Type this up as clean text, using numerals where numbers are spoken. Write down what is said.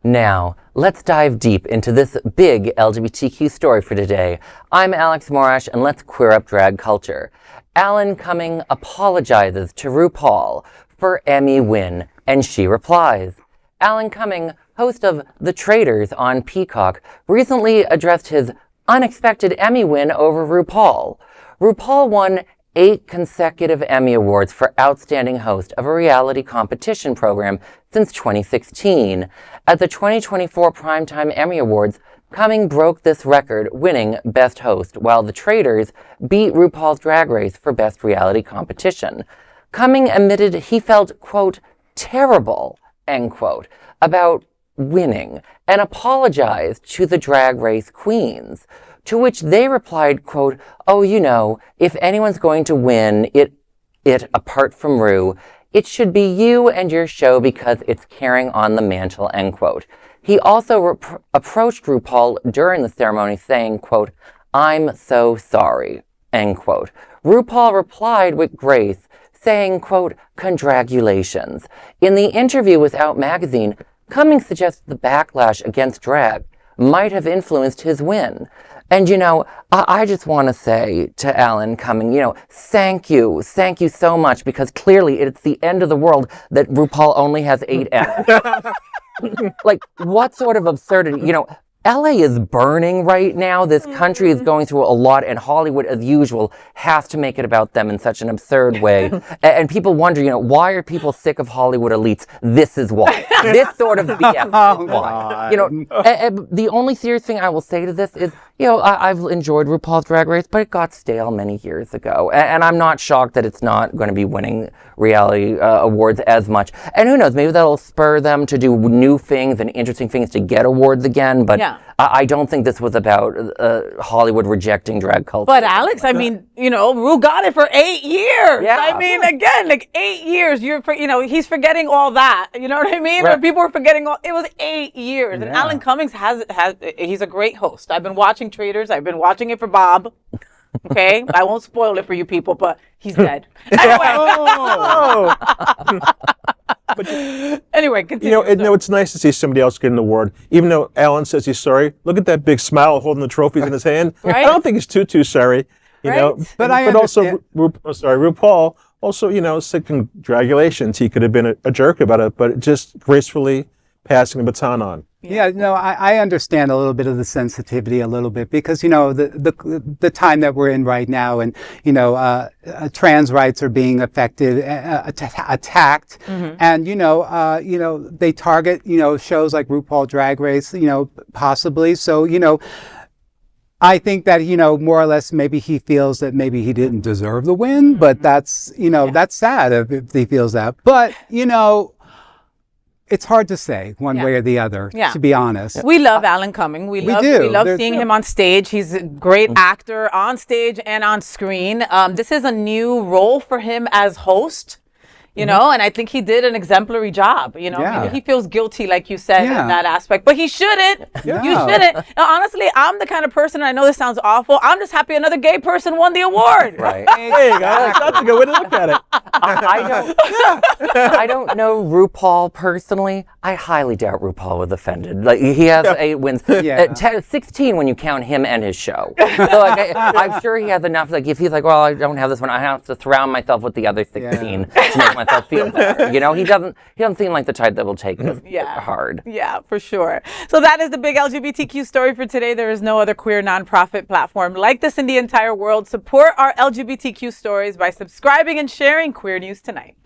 Now, let's dive deep into this big LGBTQ story for today. I'm Alex Morash, and let's queer up drag culture. Alan Cumming apologizes to RuPaul for Emmy win, and she replies. Alan Cumming, host of The Traitors on Peacock, recently addressed his unexpected Emmy win over RuPaul. RuPaul won 8 consecutive Emmy Awards for Outstanding Host of a Reality Competition Program since 2016. At the 2024 Primetime Emmy Awards, Cumming broke this record, winning Best Host, while The Traitors beat RuPaul's Drag Race for Best Reality Competition. Cumming admitted he felt, quote, terrible, end quote, about winning, and apologized to the Drag Race queens. To which they replied, quote, oh, you know, if anyone's going to win it apart from Ru, it should be you and your show because it's carrying on the mantle, end quote. He also approached RuPaul during the ceremony saying, quote, I'm so sorry, end quote. RuPaul replied with grace, saying, quote, Condragulations. In the interview with Out Magazine, Cumming suggested the backlash against drag might have influenced his win. And, you know, I just want to say to Alan Cumming, you know, thank you so much, because clearly it's the end of the world that RuPaul only has 8 Emmys. Like, what sort of absurdity? You know, LA is burning right now. This country is going through a lot, and Hollywood, as usual, has to make it about them in such an absurd way. And people wonder, you know, why are people sick of Hollywood elites? This is why. This sort of BS is why. You know, the only serious thing I will say to this is, you know, I've enjoyed RuPaul's Drag Race, but it got stale many years ago. And I'm not shocked that it's not going to be winning reality awards as much. And who knows, maybe that'll spur them to do new things and interesting things to get awards again. But yeah. I don't think this was about Hollywood rejecting drag culture. But Alex, I mean, you know, Ru got it for 8 years. Yeah. I mean, again, like 8 years. You know, he's forgetting all that. You know what I mean? Right. Or people were forgetting all. It was 8 years. Yeah. And Alan Cummings he's a great host. I've been watching Traitors. I've been watching it for Bob. Okay, I won't spoil it for you people, but he's dead. Anyway. Anyway, continue. You know, it's nice to see somebody else get an award. Even though Alan says he's sorry, look at that big smile holding the trophies in his hand. Right? I don't think he's too sorry. You know, but also, RuPaul also, you know, said congratulations. He could have been a jerk about it, but just gracefully passing the baton on. Yeah, no, I understand a little bit of the sensitivity a little bit, because, you know, the time that we're in right now, and, you know, trans rights are being affected, attacked, and, you know, they target, you know, shows like RuPaul Drag Race, you know, possibly. So, you know, I think that, you know, more or less maybe he feels that maybe he didn't deserve the win, but that's, you know, that's sad if he feels that. But, you know, it's hard to say one way or the other, to be honest. We love Alan Cumming. We love seeing him on stage. He's a great actor on stage and on screen. This is a new role for him as host. You know, and I think he did an exemplary job. You know, maybe he feels guilty, like you said, in that aspect, but he shouldn't. You shouldn't. Now, honestly, I'm the kind of person, I know this sounds awful, I'm just happy another gay person won the award. Right. There you go. That's a good way to look at it. I don't know RuPaul personally. I highly doubt RuPaul was offended. Like, he has 8 wins. 16 when you count him and his show. So, like, I'm sure he has enough. Like, if he's like, well, I don't have this one, I have to surround myself with the other 16 to make myself feel better. You know, he doesn't seem like the type that will take this hard. Yeah, for sure. So that is the big LGBTQ story for today. There is no other queer nonprofit platform like this in the entire world. Support our LGBTQ stories by subscribing and sharing Queer News Tonight.